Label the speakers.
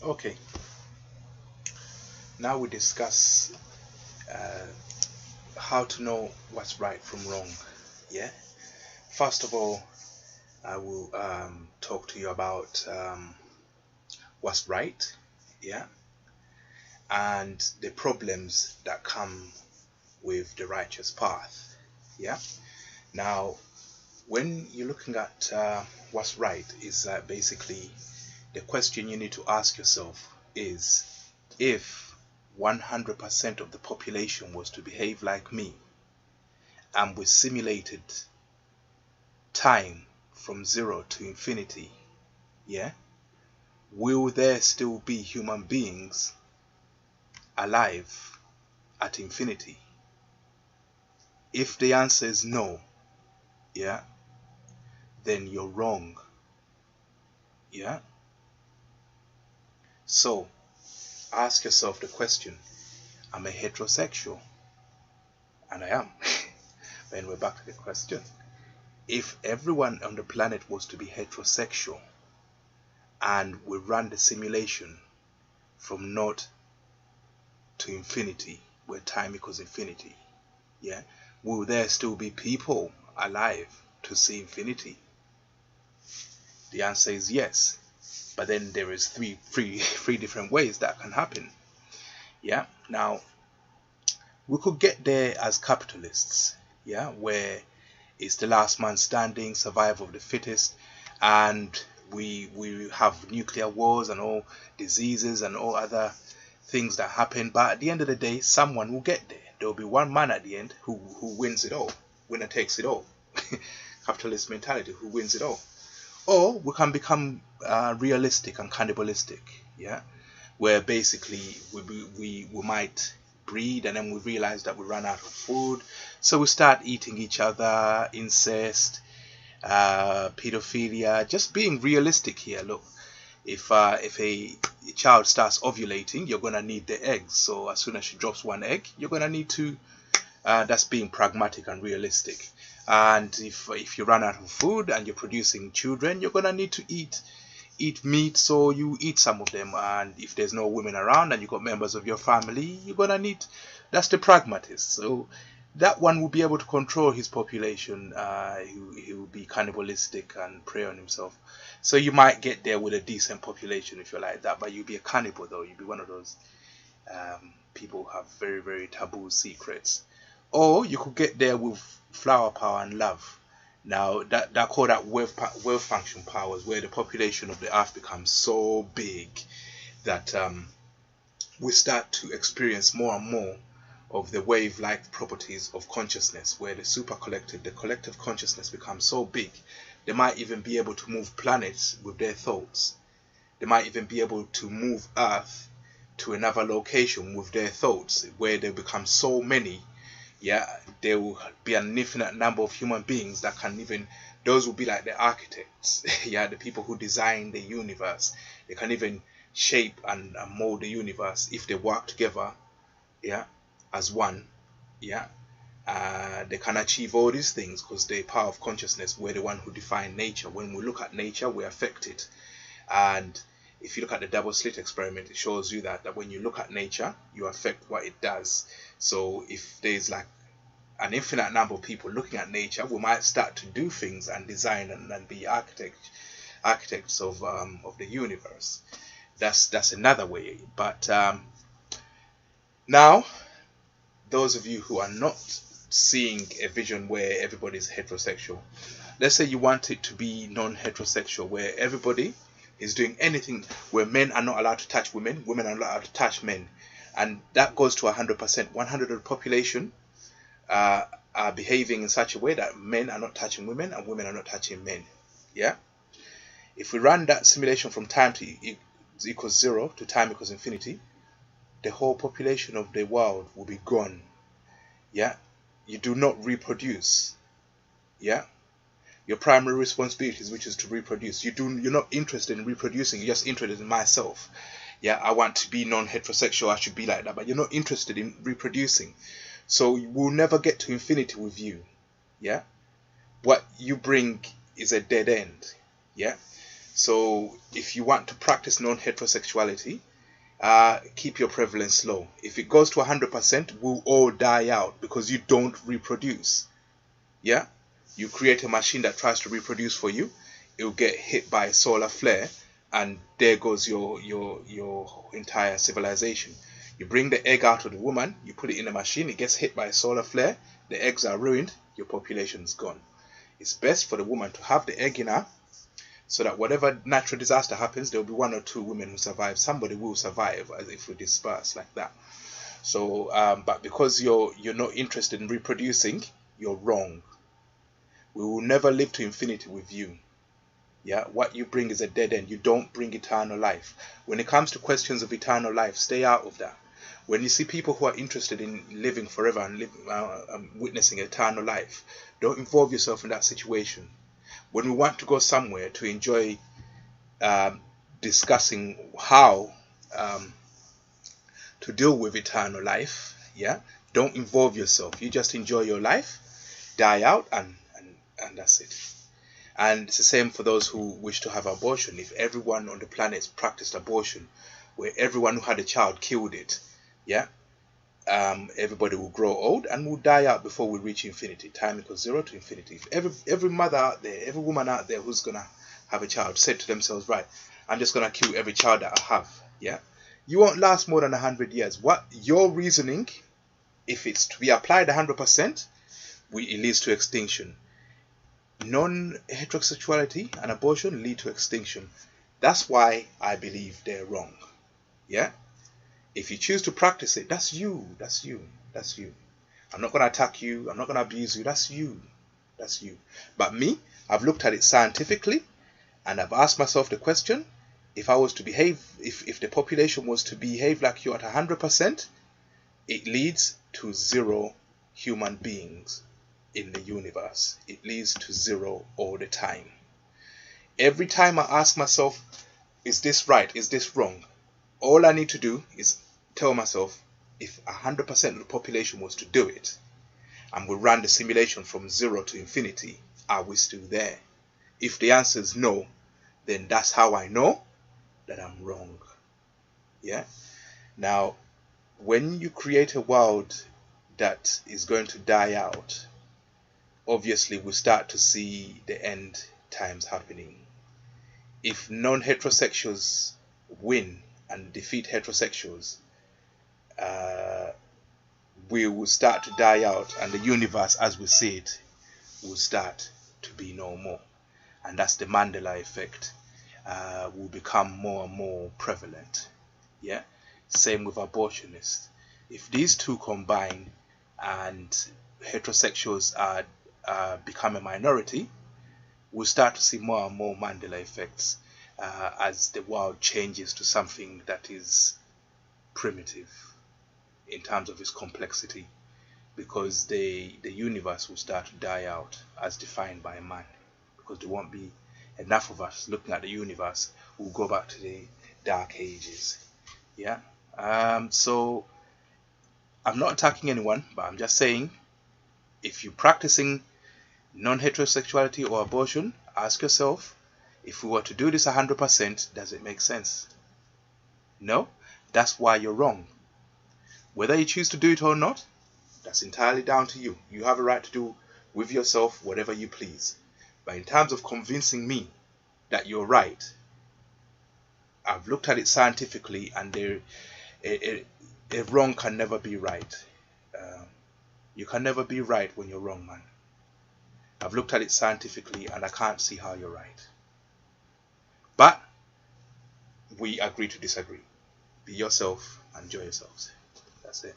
Speaker 1: Okay, now we discuss uh, how to know what's right from wrong. Yeah. First of all, I will talk to you about what's right. Yeah. And the problems that come with the righteous path. Yeah. Now, when you're looking at what's right, is basically the question you need to ask yourself is, if 100% of the population was to behave like me, and we simulated time from zero to infinity, yeah, will there still be human beings alive at infinity? If the answer is no, yeah, then you're wrong. Yeah. So ask yourself the question, am I heterosexual? And I am. Then we're back to the question. If everyone on the planet was to be heterosexual, and we run the simulation from naught to infinity, where time equals infinity, yeah, will there still be people alive to see infinity? The answer is yes. But then there is three different ways that can happen. Yeah. Now, we could get there as capitalists, yeah, where it's the last man standing, survival of the fittest, and we have nuclear wars and all diseases and all other things that happen. But at the end of the day, someone will get there. There will be one man at the end who wins it all. Winner takes it all. Capitalist mentality, who wins it all. Or we can become realistic and cannibalistic, yeah, where basically we might breed, and then we realize that we run out of food, so we start eating each other, incest, pedophilia. Just being realistic here. Look, if a child starts ovulating, you're gonna need the eggs. So as soon as she drops one egg, you're gonna need to. That's being pragmatic and realistic. And if you run out of food and you're producing children, you're gonna need to eat meat, so you eat some of them. And if there's no women around and you got members of your family, you're gonna need. That's the pragmatist. So that one will be able to control his population. He will be cannibalistic and prey on himself. So you might get there with a decent population if you're like that, but you'll be a cannibal though. You'll be one of those people who have very, very taboo secrets. Or you could get there with flower power and love. Now that call that wave function powers, where the population of the earth becomes so big that we start to experience more and more of the wave-like properties of consciousness, where the super collective, the collective consciousness becomes so big, they might even be able to move planets with their thoughts. They might even be able to move Earth to another location with their thoughts, where they become so many. Yeah, there will be an infinite number of human beings that can even, those will be like the architects. Yeah, the people who design the universe. They can even shape and mold the universe if they work together, yeah, as one. Yeah, they can achieve all these things because the power of consciousness, we're the one who define nature. When we look at nature, we affect it. And if you look at the double slit experiment, it shows you that when you look at nature, you affect what it does. So if there's like an infinite number of people looking at nature, we might start to do things and design and be architects of the universe. That's another way. But now, those of you who are not seeing a vision where everybody's heterosexual, let's say you want it to be non-heterosexual, where everybody is doing anything, where men are not allowed to touch women, women are not allowed to touch men, and that goes to 100%. 100 of the population are behaving in such a way that men are not touching women and women are not touching men. Yeah. If we run that simulation from time to equals zero to time equals infinity, the whole population of the world will be gone. Yeah. You do not reproduce. Yeah. Your primary responsibilities, which is to reproduce. You're not interested in reproducing. You're just interested in myself. Yeah, I want to be non-heterosexual. I should be like that. But you're not interested in reproducing. So we'll never get to infinity with you. Yeah. What you bring is a dead end. Yeah. So if you want to practice non-heterosexuality, keep your prevalence low. If it goes to 100%, we'll all die out because you don't reproduce. Yeah, you create a machine that tries to reproduce for you, it'll get hit by a solar flare, and there goes your entire civilization. You bring the egg out of the woman, you put it in a machine, it gets hit by a solar flare, the eggs are ruined, your population's gone. It's best for the woman to have the egg in her, so that whatever natural disaster happens, there will be 1 or 2 women who survive. Somebody will survive as if we disperse like that. So, but because you're not interested in reproducing, you're wrong. We will never live to infinity with you. Yeah, what you bring is a dead end. You don't bring eternal life. When it comes to questions of eternal life, stay out of that. When you see people who are interested in living forever and witnessing eternal life, don't involve yourself in that situation. When we want to go somewhere to enjoy discussing how to deal with eternal life, yeah, don't involve yourself. You just enjoy your life, die out, and that's it. And it's the same for those who wish to have abortion. If everyone on the planet practiced abortion, where everyone who had a child killed it, yeah, everybody will grow old and will die out before we reach infinity. Time equals 0 to infinity. If every mother out there, every woman out there who's gonna have a child said to themselves, right, I'm just gonna kill every child that I have, yeah, you won't last more than 100 years. What your reasoning, if it's to be applied 100%, it leads to extinction. Non-heterosexuality and abortion lead to extinction. That's why I believe they're wrong. Yeah. If you choose to practice it, that's you. That's you. That's you. I'm not going to attack you. I'm not going to abuse you. That's you. That's you. But me, I've looked at it scientifically, and I've asked myself the question: if I was to behave, if the population was to behave like you at 100%, it leads to 0 human beings in the universe. It leads to 0 all the time. Every time I ask myself, is this right? Is this wrong? All I need to do is tell myself, if 100% of the population was to do it, and we ran the simulation from 0 to infinity, are we still there? If the answer is no, then that's how I know that I'm wrong. Yeah. Now, when you create a world that is going to die out, obviously we start to see the end times happening. If non-heterosexuals win and defeat heterosexuals, we will start to die out, and the universe as we see it will start to be no more. And that's the Mandela effect. Will become more and more prevalent. Yeah. Same with abortionists. If these two combine and heterosexuals become a minority, we'll start to see more and more Mandela effects as the world changes to something that is primitive in terms of its complexity, because the universe will start to die out as defined by man, because there won't be enough of us looking at the universe. We'll go back to the dark ages. Yeah. So I'm not attacking anyone, but I'm just saying, if you're practicing non-heterosexuality or abortion, ask yourself, if we were to do this 100%, does it make sense? No? That's why you're wrong. Whether you choose to do it or not, that's entirely down to you. You have a right to do with yourself whatever you please. But in terms of convincing me that you're right, I've looked at it scientifically, and a wrong can never be right. You can never be right when you're wrong, man. I've looked at it scientifically, and I can't see how you're right. But we agree to disagree. Be yourself, enjoy yourselves. That's it.